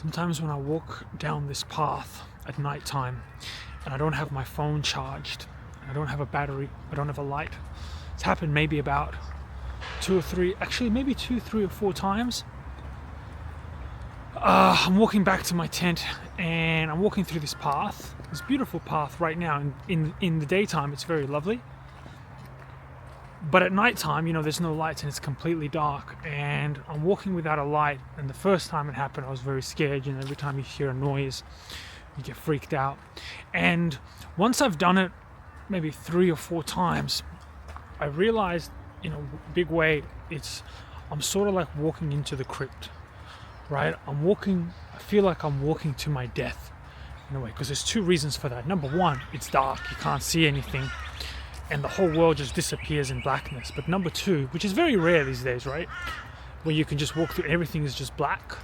Sometimes when I walk down this path at night time and I don't have my phone charged, I don't have a battery, I don't have a light. It's happened maybe about maybe two, three or four times. I'm walking back to my tent and I'm walking through this path, this beautiful path right now. In the daytime, it's very lovely. But at night time, there's no lights and it's completely dark, and I'm walking without a light. And the first time it happened, I was very scared. Every time you hear a noise, you get freaked out. And once I've done it maybe 3 or 4 times, I realized in a big way, I'm sort of like walking into the crypt, right? I feel like I'm walking to my death in a way, because there's 2 reasons for that. Number one, it's dark, you can't see anything, and the whole world just disappears in blackness. But number 2, which is very rare these days, right? Where you can just walk through, everything is just black.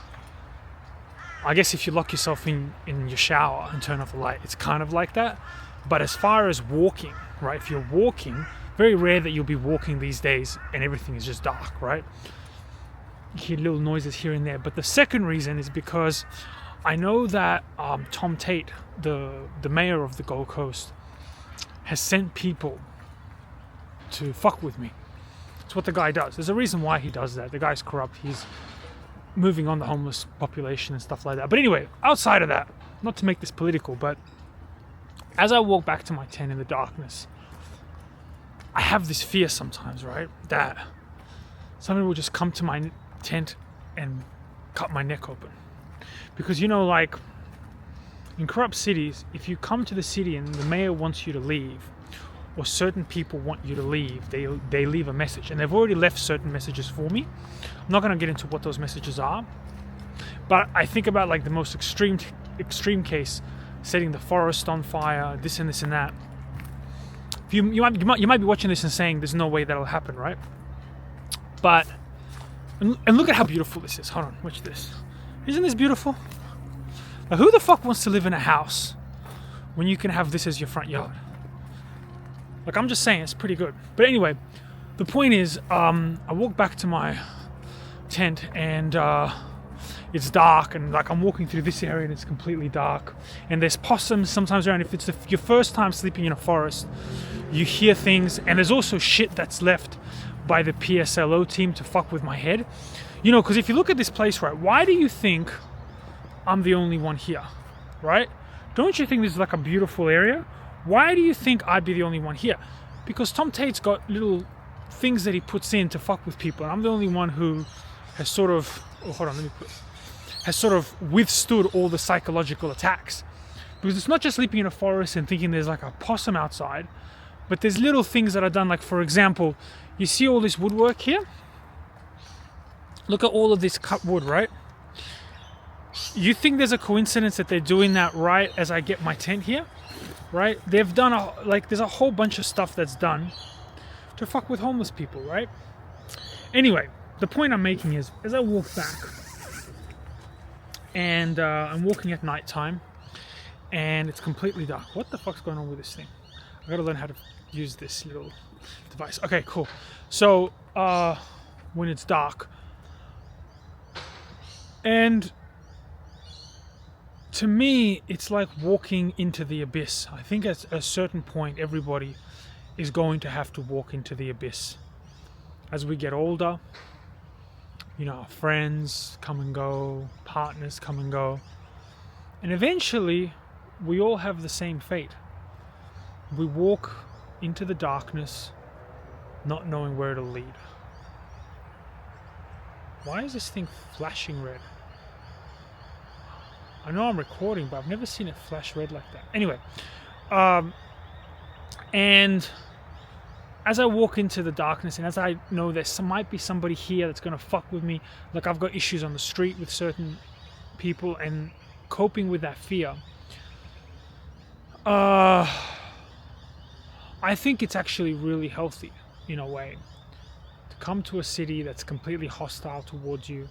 I guess if you lock yourself in your shower and turn off the light, it's kind of like that. But as far as walking, right? If you're walking, very rare that you'll be walking these days and everything is just dark, right? You hear little noises here and there. But the second reason is because I know that Tom Tate, the mayor of the Gold Coast, has sent people to fuck with me. It's what the guy does. There's a reason why he does that. The guy's corrupt. He's moving on the homeless population and stuff like that. But anyway, outside of that, not to make this political, but as I walk back to my tent in the darkness, I have this fear sometimes, right? That somebody will just come to my tent and cut my neck open. Because, like in corrupt cities, if you come to the city and the mayor wants you to leave, or certain people want you to leave, they leave a message, and they've already left certain messages for me. I'm not going to get into what those messages are, but I think about like the most extreme case, setting the forest on fire, this and this and that. You might be watching this and saying there's no way that'll happen, right? But and look at how beautiful this is. Hold on, watch this. Isn't this beautiful? Like, who the fuck wants to live in a house when you can have this as your front yard? Like, I'm just saying, it's pretty good. But anyway, the point is, I walk back to my tent and it's dark, and like I'm walking through this area and it's completely dark, and there's possums sometimes around. If it's your first time sleeping in a forest, you hear things, and there's also shit that's left by the PSLO team to fuck with my head. Because if you look at this place, right, why do you think I'm the only one here, right? Don't you think this is like a beautiful area? Why do you think I'd be the only one here? Because Tom Tate's got little things that he puts in to fuck with people, and I'm the only one who has sort of withstood all the psychological attacks. Because it's not just sleeping in a forest and thinking there's like a possum outside, but there's little things that are done. Like, for example, you see all this woodwork here? Look at all of this cut wood, right? You think there's a coincidence that they're doing that right as I get my tent here? Right? They've done there's a whole bunch of stuff that's done to fuck with homeless people, right? Anyway, the point I'm making is, as I walk back, and I'm walking at night time, and it's completely dark. What the fuck's going on with this thing? I gotta learn how to use this little device. Okay, cool. So, when it's dark, and to me, it's like walking into the abyss. I think at a certain point, everybody is going to have to walk into the abyss. As we get older, our friends come and go, partners come and go, and eventually, we all have the same fate. We walk into the darkness, not knowing where it'll lead. Why is this thing flashing red? I know I'm recording, but I've never seen it flash red like that. Anyway, and as I walk into the darkness, and as I know there might be somebody here that's going to fuck with me, like I've got issues on the street with certain people, and coping with that fear, I think it's actually really healthy, in a way, to come to a city that's completely hostile towards you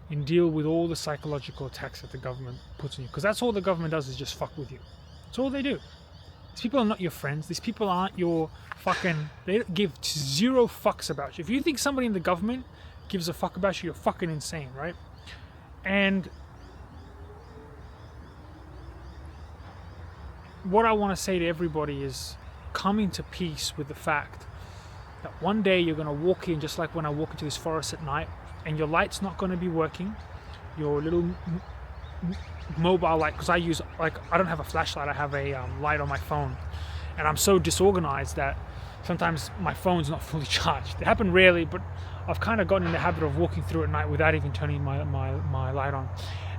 and deal with all the psychological attacks that the government puts on you. Because that's all the government does, is just fuck with you. That's all they do. These people are not your friends. These people aren't your fucking... They give 0 fucks about you. If you think somebody in the government gives a fuck about you, you're fucking insane, right? And what I want to say to everybody is coming to peace with the fact that one day you're going to walk in, just like when I walk into this forest at night, and your light's not going to be working. Your little mobile light, because I don't have a flashlight, I have a light on my phone, and I'm so disorganized that sometimes my phone's not fully charged. It happens rarely, but I've kind of gotten in the habit of walking through at night without even turning my light on.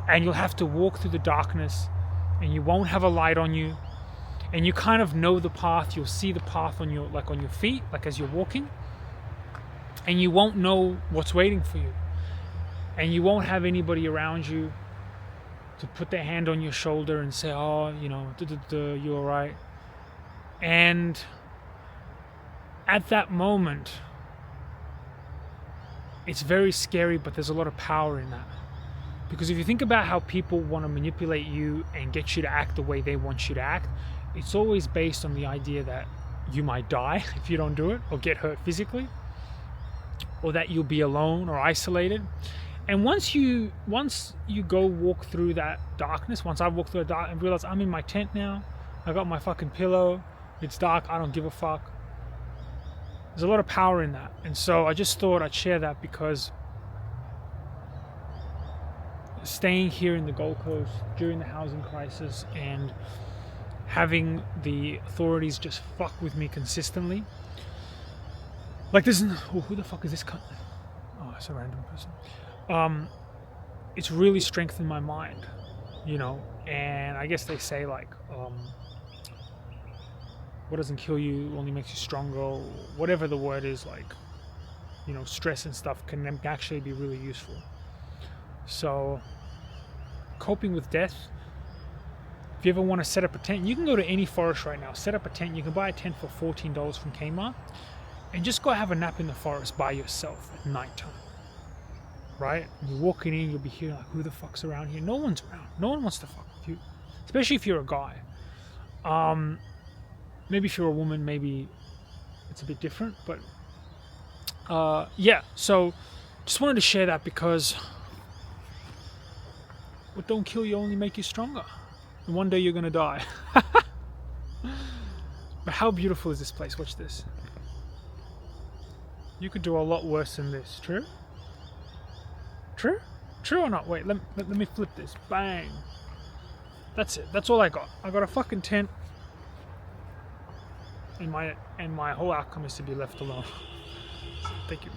And you'll have to walk through the darkness, and you won't have a light on you, and you kind of know the path. You'll see the path on your feet, like as you're walking, and you won't know what's waiting for you, and you won't have anybody around you to put their hand on your shoulder and say, oh, you're all right. And at that moment, it's very scary, but there's a lot of power in that. Because if you think about how people want to manipulate you and get you to act the way they want you to act, it's always based on the idea that you might die if you don't do it, or get hurt physically, or that you'll be alone or isolated. And once you go walk through that darkness, once I walk through the dark and realize I'm in my tent now, I got my fucking pillow, it's dark, I don't give a fuck. There's a lot of power in that. And so I just thought I'd share that, because staying here in the Gold Coast during the housing crisis and having the authorities just fuck with me consistently, like this, who the fuck is this cunt? Oh, it's a random person. It's really strengthened my mind, and I guess they say like, what doesn't kill you only makes you stronger, or whatever the word is, like, stress and stuff can actually be really useful. So, coping with death, if you ever want to set up a tent, you can go to any forest right now, set up a tent. You can buy a tent for $14 from Kmart, and just go have a nap in the forest by yourself at nighttime, right? You're walking in, you'll be hearing like, who the fuck's around here? No one's around. No one wants to fuck with you, especially if you're a guy. Maybe if you're a woman, maybe it's a bit different, but yeah, so just wanted to share that, because what don't kill you only make you stronger, and one day you're gonna die. But how beautiful is this place? Watch this. You could do a lot worse than this. True? True? True or not? Wait, let me flip this. Bang. That's it. That's all I got. I got a fucking tent, and my whole outcome is to be left alone. Thank you.